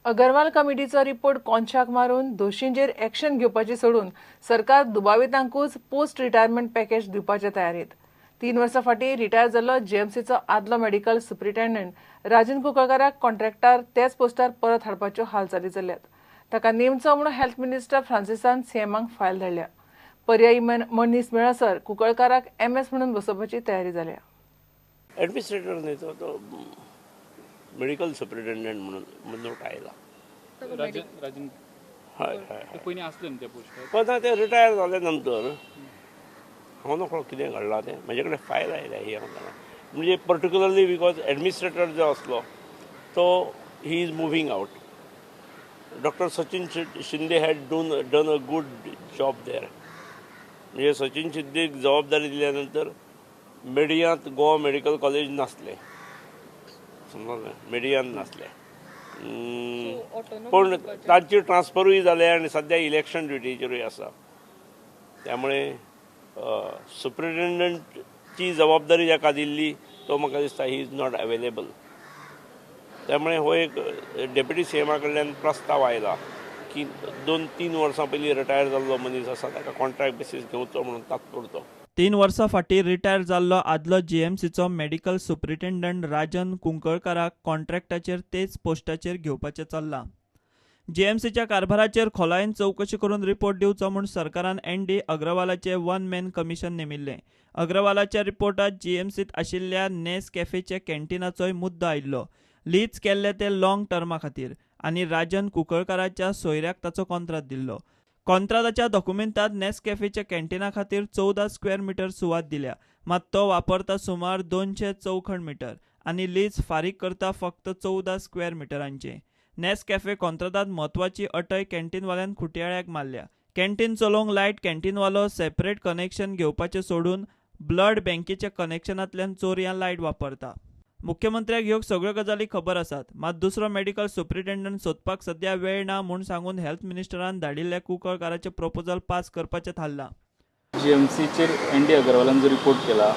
Agarwal कमिटीचो report कोंचाक मारून दोशींचेर action घेवपाची सोडून सरकार दुबावितांकूच पोस्ट रिटायरमेंट पॅकेज दिवपाचे तयारेत। 3 वर्सां फाटीं रिटायर जाल्लो जीएमसीचो आदलो मेडिकल सुप्रिटेंडंट राजन कुंकळकाराक कॉन्ट्रॅक्टार तेच पोस्टार परत हाडपाच्यो हालचाली चल्ल्यात। ताका नेमचो म्हणून हेल्थ मिनिस्टर फ्रांसिसान सीएमाक फायल धाडल्या। पर्यायी मनीस मेळसर कुंकळकाराक एमएस म्हणून बसोवपाची तयारी जाल्या। एडमिनिस्ट्रेटर न्ही तो मेडिकल सुप्रिटेंडंट म्हणून नोट आयला। राजन हय हय पयलीं आसले न्ही ते पोस्टार पण ते रिटायर जाले नंतर हांव नकळो कितें घडलां तें म्हजे कडेन फायल आयल्या ही हांव जाणा म्हणजे पर्टिक्युलरली बिकॉज एडमिनिस्ट्रेटर जो आसलो तो he is moving out. Doctor Sachin Shinde had done a good job there. म्हणजे सचिन शिंदेक जबाबदारी दिल्या नंतर मेडियांत गोवा मेडिकल कॉलेज नासलें, समजलें, मेडियान नासलें। पण तांची ट्रान्सफरूय जाले आनी सद्या इलेक्शन ड्युटीचेरूय आसा। त्यामुळे सुप्रिटेंडंटची जबाबदारी जाका दिल्ली तो म्हाका दिसता ही इज नॉट अवेलेबल। त्यामुळे हो एक डेप्युटी सीएमा कडल्यान प्रस्ताव आयला की 2-3 वर्सां पयलीं रिटायर जाल्लो मनीस आसा ताका कॉन्ट्रॅक्ट बेसीस घेवचो म्हणून तात्पुरतो। 3 वर्सां फाटीं रिटायर जाल्लो आदलो जीएमसीचो मेडिकल सुप्रिटेंडंट राजन कुंकळकाराक कॉन्ट्रॅक्टाचेर तेच पोस्टाचेर घेवपाचें चल्लां। जीएमसीच्या कारभाराचेर खोलायेन चवकशी करून रिपोर्ट दिवचो म्हूण सरकारान एनडी अग्रवालाचें वन मॅन कमिशन नेमिल्लें। अग्रवालाच्या रिपोर्टांत जीएमसीत आशिल्ल्या नेस कॅफेचे कॅन्टीनाचोय मुद्दो आयिल्लो। लीज केल्ले ते लाँग टर्मा खातीर आनी राजन कुंकळकाराच्या सोयऱ्याक ताचो कॉन्ट्रॅक्ट दिल्लो। कॉन्ट्रॅक्टाच्या डॉक्युमेंटांत नेस कॅफेच्या कॅन्टीना खातीर 14 स्क्वेअर मिटर सुवात दिल्या, मात तो वापरता सुमार 200 चौखण मिटर आनी लीज फारीक करता फक्त 14 स्क्वेअर मिटरांचे। नेस कॅफे कॉन्ट्रॅक्टांत म्हत्वाची अटय कॅन्टीनवाल्यान खुट्याळ्याक मारल्या। कॅन्टीन चलोवंक लायट कॅन्टीनवालो सेपरेट कनेक्शन घेवपाचें सोडून ब्लड बँकेच्या कनेक्शनांतल्यान चोरयां लायट वापरता। मुख्यमंत्र्याक ह्यो सगळ्यो गजाली खबर आसात, मात दुसरो मेडिकल सुप्रिटेंडंट सोदपाक सध्या वेळ ना म्हूण सांगून हेल्थ मिनिस्टरान धाडिल्ले कुंकळकाराचें प्रपोजल पास करपाचें थारलां। जीएमसीचेर एनडी अग्रवालान जो रिपोर्ट केला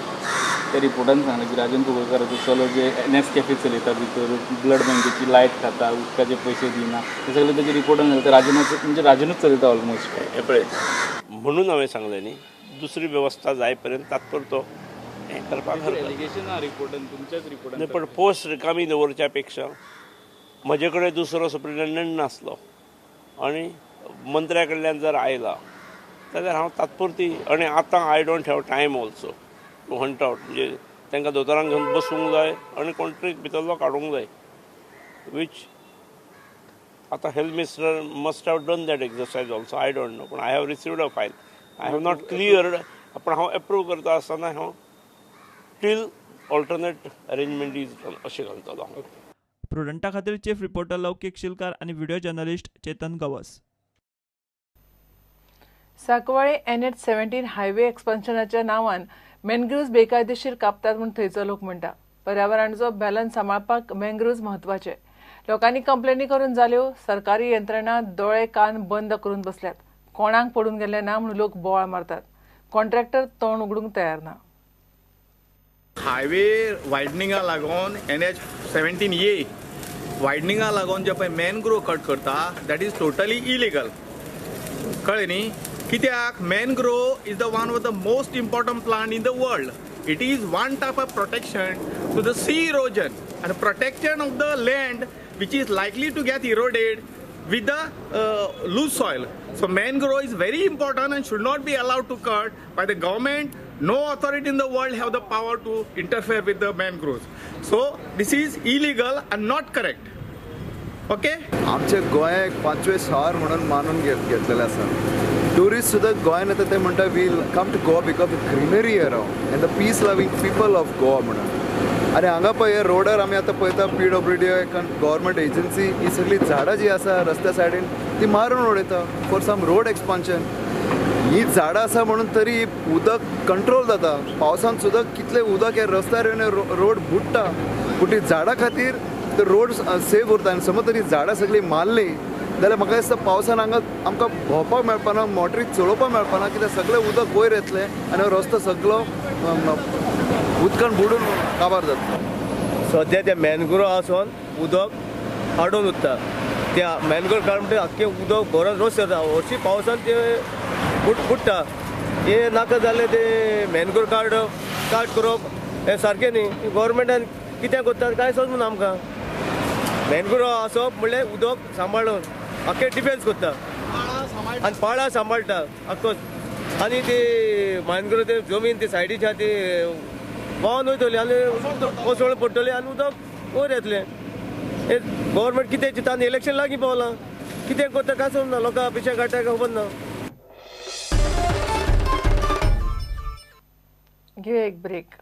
त्या रिपोर्टान सांगलें की राजन कुंकळकाराचो चलो जे नेस कॅफे चलयता भितर ब्लड बँकेची लायट खाता, उदकाचे पयशे दिना, ते सगळे तेजे रिपोर्टान घालता राजनाचो म्हणजे राजनूच चलयता ऑलमोस्ट। हे पळय म्हणून हांवें सांगलें न्ही दुसरी वेवस्था जाय पर्यंत तात्पुरतो हें करपाक एलिगेशन आहा रिपोर्टान तुमच्याच रिपोर्टान। पण पोस्ट रिकामी दवरच्या पेक्षा म्हजे कडेन दुसरो सुप्रिटेंडंट नासलो आनी मंत्र्या कडल्यान जर आयला जाल्यार हांव तात्पुरती आनी आतां I don't have time also to hunt out म्हणजे तांकां दोतोरांक घेवन बसूंक जाय आनी कॉन्ट्रॅक्ट भितरलो काडूंक जाय वीच आतां health minister must have done that exercise also I don't know पूण I have received a file I have not cleared पण हांव एप्रूव करता आसतना हांव till alternate arrangement is done अशें घालतलो हांव। प्रुडंटा खातीर चीफ रिपोर्टर लौकीक शिलकार आनी video journalist Chetan Gawas. Sancoale NH-17 highway एक्सपान्शनाच्या नांवान मॅनग्रुव्ज बेकायदेशीर कापतात म्हूण थंयचो लोक म्हणटा। पर्यावरणाचो बॅलन्स सांबाळपाक मॅनग्रुव्ज म्हत्वाचे। लोकांनी कंप्लेनी करून जाल्यो, सरकारी यंत्रणा दोळे कान बंद करून बसल्यात। कोणाक पडून गेले ना म्हूण लोक बोवाळ मारतात। कॉन्ट्रॅक्टर तोंड उगडूंक तयार ना। हायवे वायडनिंगा लागून NH-17A वायडनिंगा लागून जे पळय मॅनग्रोव कट करता दॅट इज टोटली इलिगल। कळ्ळें न्ही? कित्याक mangrove is the one of the most important plant in the world. It is one type of protection to the sea erosion and protection of the land which is likely to get eroded with the loose soil. So mangrove is very important and should not be allowed to cut by the government. No authority in the world have the power to interfere with the mangroves. So this is illegal and not correct. Okay? आमचे गोंयाक 5वें शहर म्हणून मानून घेतलेलें आसा। Tourist सुद्दां गोंयान येता ते म्हणटा will come to Goa because of greenery around and the peace loving people of Goa म्हणून। आनी हांगा पळय हे रोडार आमी आतां पळयता PWD गव्हर्मेंट एजन्सी ही सगळी झाडां जी आसा रस्त्या सायडीन ती मारून उडयता फॉर सम रोड एक्सपान्शन। ही झाडां आसा म्हणून तरी उदक कंट्रोल जाता। पावसान सुद्दां कितले उदक हे रस्त्यार येवन रोड बुडटा पूण ती झाडां खातीर ते रोड सेव उरता। आनी समज तरी झाडां सगळीं मारली जाल्यार म्हाका दिसता पावसान हांगा आमकां भोंवपाक मेळपाना, मोटरीक चलोवपाक मेळपाना कित्याक सगळें उदक वयर येतलें आनी हो रस्तो सगळो उदकान बुडून काबार जातलो। सध्या त्या मॅनग्रोव आसून उदक आडून उरता त्या मॅनग्रोव काड म्हणटा आख्खें उदक घरांत रोस जाता. हरशीं पावसान ते बुडटा. हे नाका जाल्ले ते मॅनग्रोव काड करप हें सारकें न्ही. गव्हर्मेंटान कितें करता कांय समजना आमकां. मॅनग्रोव आसप म्हणल्यार उदक सांबाळून आख्खें डिफेन्स करता आनी पाळा सांबाळटा आख्खोच. आनी ती मॅनग्रोव ते जमीन ती सायडीची आहा ती व्हांवन वयतली आनी कोसळ पडटली आनी उदक वयर येतलें. हे गव्हर्मेंट कितें चिंता आनी इलेक्शन लागीं पावलां. कितें करता काय समजना. लोकां पिशे काडटा काय खबर ना. घेऊया एक ब्रेक.